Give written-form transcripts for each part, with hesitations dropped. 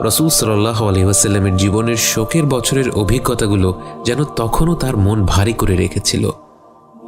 রাসূল সাল্লাল্লাহু আলাইহি ওয়াসাল্লামের জীবনের শোকের বছরের অভিজ্ঞতাগুলো যেন তখনও তার মন ভারী করে রেখেছিল।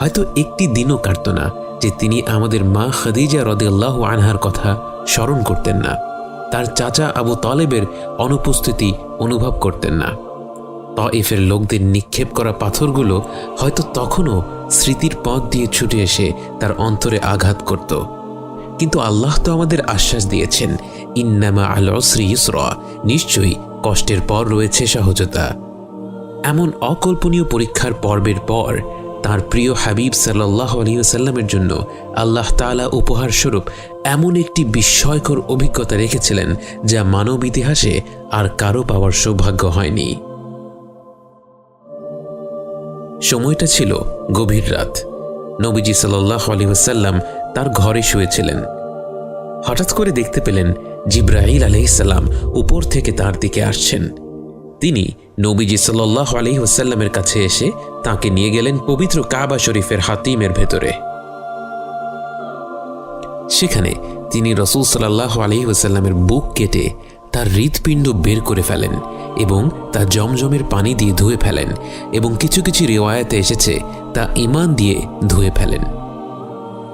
হয়তো একটি দিনও কাটত না যে তিনি আমাদের মা খাদিজা রাদিয়াল্লাহু আনহার কথা স্মরণ করতেন না, তার চাচা আবু তালেবের অনুপস্থিতি অনুভব করতেন না। তায়েফের লোকদের নিক্ষেপ করা পাথরগুলো হয়তো তখনও স্মৃতির পথ দিয়ে ছুটে এসে তার অন্তরে আঘাত করত। কিন্তু আল্লাহ তো আমাদের আশ্বাস দিয়েছেন, ইন্নামা আল উসরি ইউসরা, নিশ্চয়ই কষ্টের পর রয়েছে সহজতা। এমন অকল্পনীয় পরীক্ষার পর্বের পর তার প্রিয় হাবিব সাল্লাল্লাহু আলাইহি ওয়াসাল্লামের জন্য আল্লাহ তাআলা উপহার স্বরূপ এমন একটি বিস্ময়কর অভিজ্ঞতা রেখেছিলেন যা মানব ইতিহাসে আর কারো পাওয়ার সৌভাগ্য হয়নি। সময়টা ছিল গভীর রাত। নবীজি সাল্লাল্লাহু আলাইহি ওয়াসাল্লাম তার ঘরে শুয়েছিলেন। হঠাৎ করে দেখতে পেলেন জিবরাইল আলাইহিস সালাম উপর থেকে তার দিকে আসছেন। তিনি নবীজি সাল্লাল্লাহু আলাইহি ওয়াসাল্লামের কাছে এসে তাকে নিয়ে গেলেন পবিত্র কাবা শরীফের হাতিমের ভেতরে। সেখানে তিনি রাসূল সাল্লাল্লাহু আলাইহি ওয়াসাল্লামের বুক কেটে তার হৃৎপিণ্ড বের করে ফেলেন এবং তা জমজমের পানি দিয়ে ধুয়ে ফেলেন, এবং কিছু কিছু রিওয়ায়াতে এসেছে তা ঈমান দিয়ে ধুয়ে ফেলেন।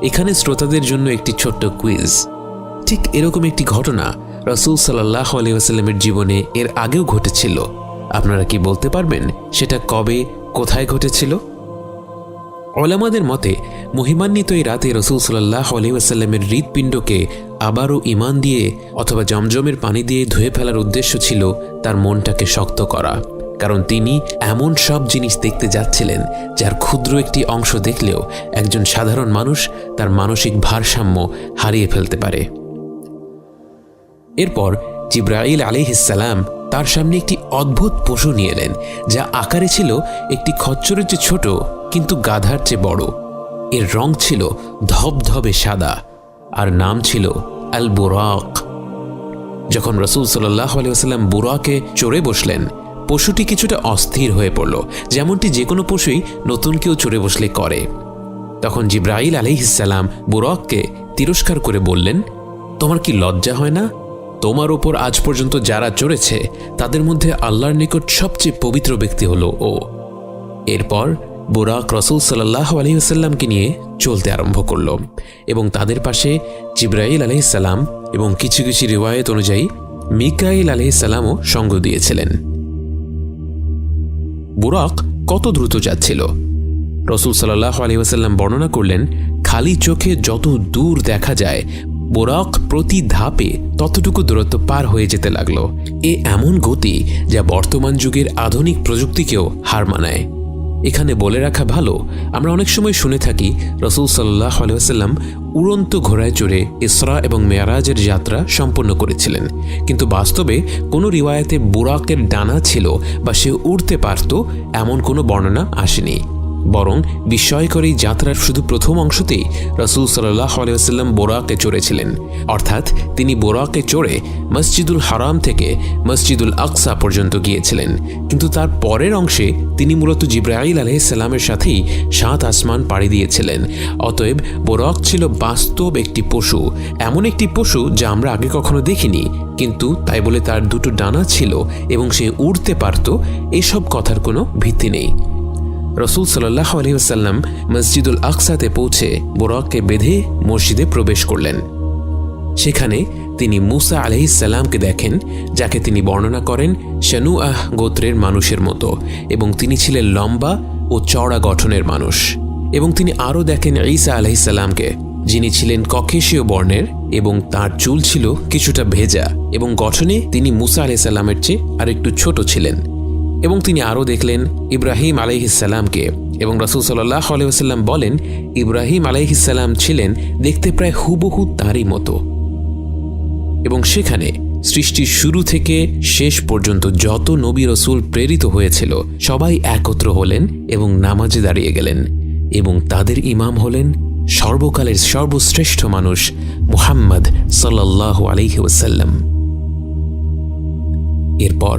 এখানে শ্রোতাদের জন্য একটি ছোট্ট কুইজ। ঠিক এরকম একটি ঘটনা রাসূল সাল্লাল্লাহু আলাইহি ওয়াসাল্লামের জীবনে এর আগেও ঘটেছিল। আপনারা কি বলতে পারবেন সেটা কবে, কোথায় ঘটেছিল? উলামাদের মতে মহিমান্বিত এই রাতে রাসূল সাল্লাল্লাহু আলাইহি ওয়াসাল্লামের হৃৎপিণ্ডকে আবারও ঈমান দিয়ে অথবা জমজমের পানি দিয়ে ধুয়ে ফেলার উদ্দেশ্য ছিল তার মনটাকে শক্ত করা, কারণ তিনি এমন সব জিনিস দেখতে যাচ্ছিলেন যার ক্ষুদ্র একটি অংশ দেখলেও একজন সাধারণ মানুষ তার মানসিক ভারসাম্য হারিয়ে ফেলতে পারে। এরপর জিবরাইল আলাইহিস সালাম তার সামনে একটি অদ্ভুত পশু নিয়ে এলেন, যা আকারে ছিল একটি খচ্চরের চেয়ে ছোট কিন্তু গাধার চেয়ে বড়। এর রং ছিল ধবধবে সাদা আর নাম ছিল আল বুরাক। যখন রাসূল সাল্লাল্লাহু আলাইহি ওয়াসাল্লাম বুরাকে চড়ে বসলেন, পশুটি কিছুটা অস্থির হয়ে পড়ল, যেমনটি যে কোনো পশুই নতুন কেউ চড়ে বসলে করে। তখন জিবরাইল আলাইহিস সালাম বুরাককে তিরস্কার করে বললেন, তোমার কি লজ্জা হয় না? তোমার উপর আজ পর্যন্ত যারা চড়েছে তাদের মধ্যে আল্লাহর নিকট সবচেয়ে পবিত্র ব্যক্তি হলো ও। এরপর বুরাক রাসূল সাল্লাল্লাহু আলাইহি ওয়াসাল্লামকে নিয়ে চলতে আরম্ভ করল এবং তাদের পাশে জিবরাইল আলাইহিস সালাম এবং কিছু কিছু রিওয়ায়াত অনুযায়ী মিকাইল আলাইহিস সালামও সঙ্গ দিয়েছিলেন। বুরাক কত দ্রুত যাচ্ছিল? রাসূল সাল্লাল্লাহু আলাইহি ওয়াসাল্লাম বর্ণনা করলেন, খালি চোখে যত দূর দেখা যায় বুরাক প্রতি ধাপে ততটুকু দূরত্ব পার হয়ে যেতে লাগলো। এমন গতি যা বর্তমান যুগের আধুনিক প্রযুক্তিকেও হার মানায়। এখানে বলে রাখা ভালো, আমরা অনেক সময় শুনে থাকি রাসূল সাল্লাল্লাহু আলাইহি ওয়াসাল্লাম উড়ন্ত ঘোড়ায় চড়ে ইসরা এবং মেরাজের যাত্রা সম্পন্ন করেছিলেন, কিন্তু বাস্তবে কোনো রিওয়ায়াতে বুরাকের ডানা ছিল বা সে উড়তে পারত এমন কোনো বর্ণনা আসেনি। বরং বিস্ময়কর এই যাত্রার শুধু প্রথম অংশতেই রাসূল সাল্লাল্লাহু আলাইহি ওয়াসাল্লাম বুরাকে চড়েছিলেন, অর্থাৎ তিনি বুরাকে চড়ে মসজিদুল হারাম থেকে মসজিদুল আকসা পর্যন্ত গিয়েছিলেন। কিন্তু তার পরের অংশে তিনি মূলত জিবরাইল আলাইহিস সালামের সাথেই 7 আসমান পাড়ি দিয়েছিলেন। অতএব বুরাক ছিল বাস্তব একটি পশু, এমন একটি পশু যা আমরা আগে কখনো দেখিনি, কিন্তু তাই বলে তার দুটো ডানা ছিল এবং সে উড়তে পারত এসব কথার কোনো ভিত্তি নেই। রাসূল সাল্লাল্লাহু আলাইহি ওয়াসাল্লাম মসজিদুল আকসাতে পৌঁছে বুরাককে বেঁধে মসজিদে প্রবেশ করলেন। সেখানে তিনি মুসা আলাইহিস সালামকে দেখেন, যাকে তিনি বর্ণনা করেন শানুআহ গোত্রের মানুষের মতো, এবং তিনি ছিলেন লম্বা ও চওড়া গঠনের মানুষ। এবং তিনি আরও দেখেন ঈসা আলাইহিস সালামকে, যিনি ছিলেন ককেশীয় বর্ণের এবং তার চুল ছিল কিছুটা ভেজা, এবং গঠনে তিনি মুসা আলাইহিস সালামের চেয়ে আরেকটু ছোট ছিলেন। এবং তিনি আরও দেখলেন ইব্রাহিম আলাইহিস সালামকে, এবং রাসূল সাল্লাল্লাহু আলাইহি ওয়াসাল্লাম বলেন ইব্রাহিম আলাইহিস সালাম ছিলেন দেখতে প্রায় হুবহু তারই মতো। এবং সেখানে সৃষ্টির শুরু থেকে শেষ পর্যন্ত যত নবী রাসূল প্রেরিত হয়েছিল সবাই একত্র হলেন এবং নামাজে দাঁড়িয়ে গেলেন, এবং তাদের ইমাম হলেন সর্বকালের সর্বশ্রেষ্ঠ মানুষ মুহাম্মদ সাল্লাল্লাহু আলাইহি ওয়াসাল্লাম। এরপর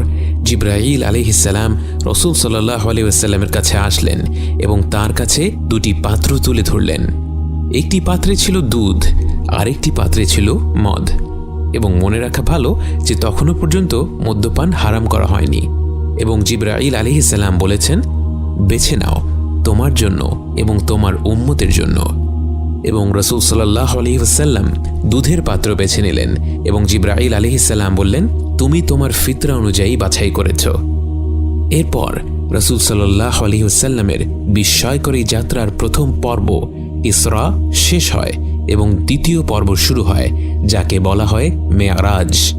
জিবরাইল আলাইহিস সালাম রাসূল সাল্লাল্লাহু আলাইহি ওয়াসাল্লামের কাছে আসলেন এবং তার কাছে দুটি পাত্র তুলে ধরলেন। একটি পাত্রে ছিল দুধ, আরেকটি পাত্রে ছিল মদ। এবং মনে রাখা ভালো যে তখনও পর্যন্ত মদ্যপান হারাম করা হয়নি। এবং জিবরাইল আলাইহিস সালাম বলেছেন, বেছে নাও তোমার জন্য এবং তোমার উম্মতের জন্য। এবং রাসূল সাল্লাল্লাহু আলাইহি ওয়াসাল্লাম দুধের পাত্র বেছে নিলেন এবং জিবরাইল আলাইহিস সালাম বললেন, তুমি তোমার ফিতরা অনুযায়ী বাছাই করেছ। এরপর রাসূল সাল্লাল্লাহু আলাইহি ওয়াসাল্লামের বিস্ময়কর এই যাত্রার প্রথম পর্ব ইসরা শেষ হয় এবং দ্বিতীয় পর্ব শুরু হয়, যাকে বলা হয় মেরাজ।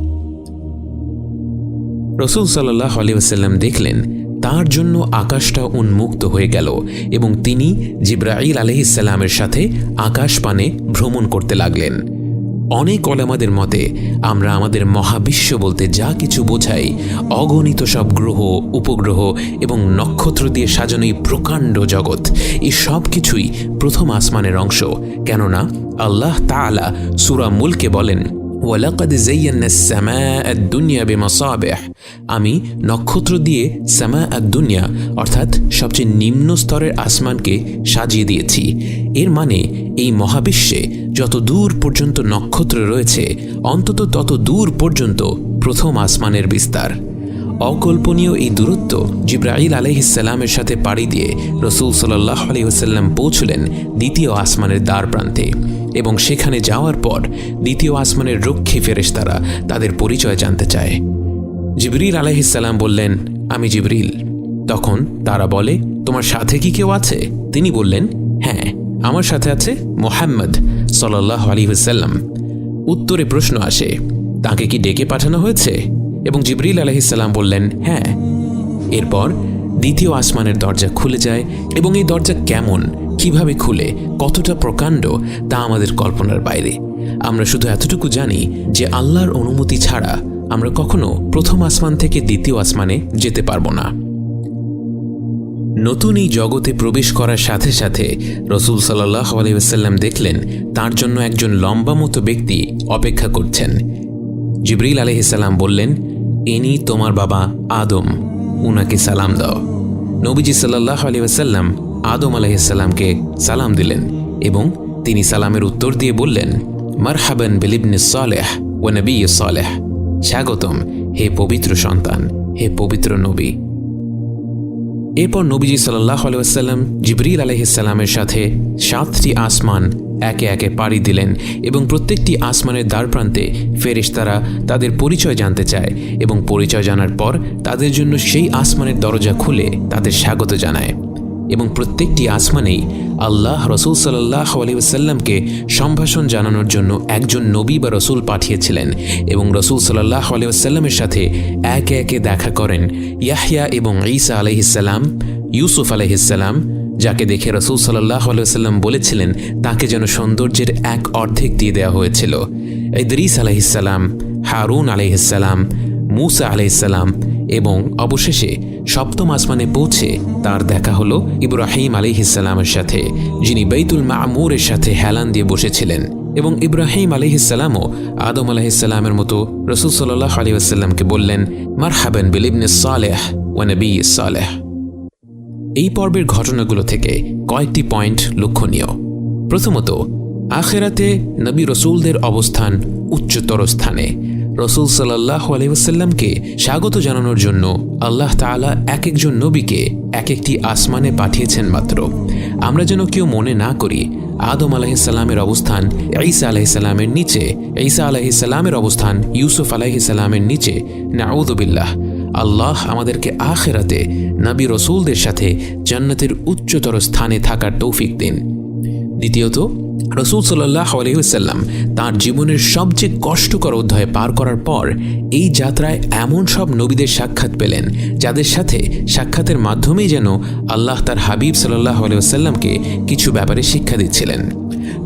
রাসূল সাল্লাল্লাহু আলাইহি ওয়াসাল্লাম দেখলেন তার জন্য আকাশটা উন্মুক্ত হয়ে গেল এবং তিনি জিবরাইল আলাইহিস সালামের সাথে আকাশপানে ভ্রমণ করতে লাগলেন। অনেক ওলামাদের মতে আমরা আমাদের মহাবিশ্ব বলতে যা কিছু বোঝাই, অগণিত সব গ্রহ, উপগ্রহ এবং নক্ষত্র দিয়ে সাজানো এই প্রকাণ্ড জগৎ, এই সব কিছুই প্রথম আসমানের অংশ। কেননা আল্লাহ তাআলা সূরা মুলকে বলেন, ওয়ালাকাদ যায়্যানা আস-সামাআ আদ-দুনিয়া বিমাসাবিহ, আমি নক্ষত্র দিয়ে সামা আদ-দুনিয়া অর্থাৎ সবচেয়ে নিম্ন স্তরের আসমানকে সাজিয়ে দিয়েছি। এর মানে এই মহাবিশ্বে যত দূর পর্যন্ত নক্ষত্র রয়েছে, অন্তত তত দূর পর্যন্ত প্রথম আসমানের বিস্তার। অকল্পনীয় এই দূরত্ব জিবরাইল আলাইহিস সালামের সাথে পাড়ি দিয়ে রাসূল সাল্লাল্লাহু আলাইহি ওয়াসাল্লাম পৌঁছলেন দ্বিতীয় আসমানের দ্বার প্রান্তে। এবং সেখানে যাওয়ার পর দ্বিতীয় আসমানের রক্ষী ফেরেশতারা তাদের পরিচয় জানতে চায়। জিবরিল আলাইহিস সালাম বললেন, আমি জিবরিল। তখন তারা বলে, তোমার সাথে কি কেউ আছে? তিনি বললেন, হ্যাঁ, আমার সাথে আছে মুহাম্মদ সাল্লাল্লাহু আলাইহি ওয়াসাল্লাম। উত্তরে প্রশ্ন আসে, তাকে কি ডেকে পাঠানো হয়েছে? এবং জিবরিল আলাইহিস সালাম বললেন, হ্যাঁ। এরপর দ্বিতীয় আসমানের দরজা খুলে যায় এবং এই দরজা কেমন, কিভাবে খুলে, কতটা প্রকাণ্ড তা আমাদের কল্পনার বাইরে। আমরা শুধু এতটুকু জানি যে আল্লাহর অনুমতি ছাড়া আমরা কখনো প্রথম আসমান থেকে দ্বিতীয় আসমানে যেতে পারবো না। নতুন এই জগতে প্রবেশ করার সাথে সাথে রাসূল সাল্লাল্লাহু আলাইহি ওয়াসাল্লাম দেখলেন তার জন্য একজন লম্বা মতো ব্যক্তি অপেক্ষা করছেন। জিবরিল আলাইহিস সালাম বললেন, ইনি তোমার বাবা আদম, উনাকে সালাম দাও। নবীজি সাল্লাল্লাহু আলাইহি ওয়াসাল্লাম আদম আলাইহিস সালামকে সালাম দিলেন এবং তিনি সালামের উত্তর দিয়ে বললেন, মারহাবান বিল ইবনিস সালেহ ওয়া নবিয়্যিস সালেহ, স্বাগতম হে পবিত্র সন্তান, হে পবিত্র নবী। এরপর নবীজি সাল্লাল্লাহু আলাইহি ওয়াসাল্লাম জিবরিল আলাইহিস সালামের সাথে 7টি আসমান একে একে পাড়ি দিলেন এবং প্রত্যেকটি আসমানের দ্বারপ্রান্তে ফেরেশতারা তাদের পরিচয় জানতে চায় এবং পরিচয় জানার পর তাদের জন্য সেই আসমানের দরজা খুলে তাদের স্বাগত জানায়। এবং প্রত্যেকটি আসমানেই আল্লাহ রাসূল সাল্লাল্লাহু আলাইহি ওয়াসাল্লামকে সম্ভাষণ জানানোর জন্য একজন নবী বা রাসূল পাঠিয়েছিলেন এবং রাসূল সাল্লাল্লাহু আলাইহি ওয়াসাল্লামের সাথে একে একে দেখা করেন ইয়াহইয়া এবং ঈসা আলাইহিস সালাম, ইউসুফ আলাইহিস সালাম, যাকে দেখে রাসূল সাল্লাল্লাহু আলাইহি ওয়াসাল্লাম বলেছিলেন তাকে যেন সৌন্দর্যের এক অর্ধেক দিয়ে দেওয়া হয়েছিল, ইদ্রিস আলাইহিস সালাম, হারুন আলাইহিস সালাম, মূসা আলাইহিস সালাম, এবং অবশেষে সপ্তম আসমানে পৌঁছে তার দেখা হলো ইব্রাহিম আলাইহিস সালামের সাথে, যিনি বাইতুল মামুরের সাথে হেলান দিয়ে বসেছিলেন। এবং ইব্রাহিম আলাইহিস সালামও আদম আলাইহিস সালামের মতো রাসূল সাল্লাল্লাহু আলাইহি ওয়াসাল্লামকে বললেন, মারহাবান বিল ইবনিস সালেহ ওয়া নবিয়্যিস সালেহ। এই পর্বের ঘটনাগুলো থেকে কয়েকটি পয়েন্ট লক্ষণীয়। প্রথমত, আখিরাতে নবী রাসূলদের অবস্থান উচ্চতর স্থানে। রাসূল সাল্লাল্লাহু আলাইহি ওয়াসাল্লামকে স্বাগত জানানোর জন্য আল্লাহ তাআলা এক একজন নবীকে এক একটি আসমানে পাঠিয়েছেন মাত্র। আমরা যেন কেউ মনে না করি আদম আলাইহিস সালামের অবস্থান ঈসা আলাইহিস সালামের নিচে, ঈসা আলাইহিস সালামের অবস্থান ইউসুফ আলাইহিস সালামের নিচে। নাউযু বিল্লাহ। আল্লাহ আমাদেরকে আখিরাতে নবী রাসূলদের সাথে জান্নাতের উচ্চতর স্থানে থাকার তৌফিক দিন। দ্বিতীয়ত, রাসূল সাল্লাল্লাহু আলাইহি ওয়াসাল্লাম তাঁর জীবনের সবচেয়ে কষ্টকর অধ্যায় পার করার পর এই যাত্রায় এমন সব নবীদের সাক্ষাৎ পেলেন যাদের সাথে সাক্ষাতের মাধ্যমেই যেন আল্লাহ তার হাবিব সাল্লাল্লাহু আলাইহি ওয়াসাল্লামকে কিছু ব্যাপারে শিক্ষা দিচ্ছিলেন।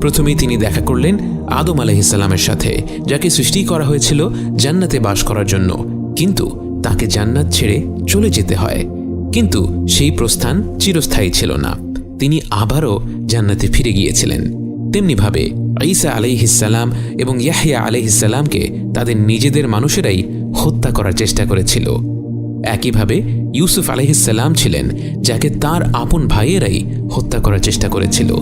প্রথমেই তিনি দেখা করলেন আদম আলাইহিস সালামের সাথে, যাকে সৃষ্টি করা হয়েছিল জান্নাতে বাস করার জন্য, কিন্তু তাকে জান্নাত ছেড়ে চলে যেতে হয়। কিন্তু সেই প্রস্থান চিরস্থায়ী ছিল না, তিনি আবারও জান্নাতে ফিরে গিয়েছিলেন। তেমনিভাবে ঈসা আলাইহিস সালাম এবং ইয়াহইয়া আলাইহিস সালামকে তাদের নিজেদের মানুষেরাই হত্যা করার চেষ্টা করেছিল। একইভাবে ইউসুফ আলাইহিস সালাম ছিলেন যাকে তার আপন ভাইয়েরাই হত্যা করার চেষ্টা করেছিল।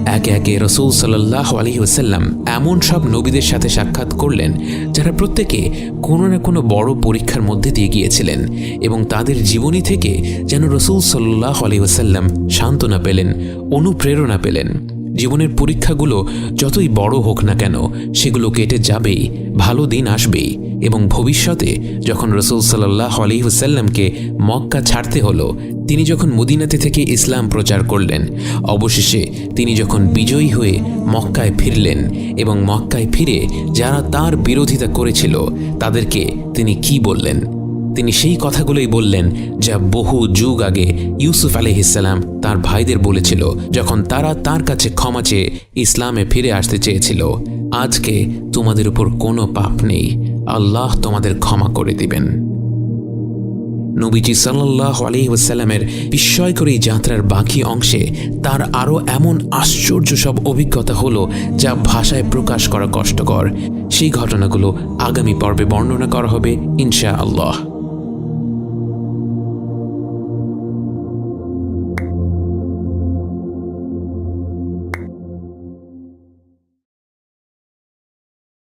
একে একে রাসূল সাল্লাল্লাহু আলাইহি ওয়াসাল্লাম এমন সব নবীদের সাথে সাক্ষাৎ করলেন যারা প্রত্যেকে কোনো না কোনো বড় পরীক্ষার মধ্যে দিয়ে গিয়েছিলেন, এবং তাদের জীবনী থেকে যেন রাসূল সাল্লাল্লাহু আলাইহি ওয়াসাল্লাম সান্ত্বনা পেলেন, অনুপ্রেরণা পেলেন। জীবনের পরীক্ষাগুলো যতই বড় হোক না কেন, সেগুলো কেটে যাবেই, ভালো দিন আসবেই। এবং ভবিষ্যতে যখন রাসূল সাল্লাল্লাহু আলাইহি ওয়াসাল্লামকে মক্কা ছাড়তে হলো, তিনি যখন মদিনাতে থেকে ইসলাম প্রচার করলেন, অবশেষে তিনি যখন বিজয়ী হয়ে মক্কায় ফিরলেন এবং মক্কায় ফিরে যারা তার বিরোধিতা করেছিল তাদেরকে তিনি কি বললেন? তিনি সেই কথাগুলোই বললেন যা বহু যুগ আগে ইউসুফ আলাইহিসসালাম তার ভাইদের বলেছিল যখন তারা তার কাছে ক্ষমা চেয়ে ইসলামে ফিরে আসতে চেয়েছিল। আজকে তোমাদের উপর কোনো পাপ নেই, আল্লাহ তোমাদের ক্ষমা করে দিবেন। নবীজি সাল্লাল্লাহু আলাইহি ওয়াসাল্লামের বিস্ময়কর এই যাত্রার বাকি অংশে তার আরও এমন আশ্চর্য সব অভিজ্ঞতা হলো যা ভাষায় প্রকাশ করা কষ্টকর। সেই ঘটনাগুলো আগামী পর্বে বর্ণনা করা হবে ইনশাআল্লাহ।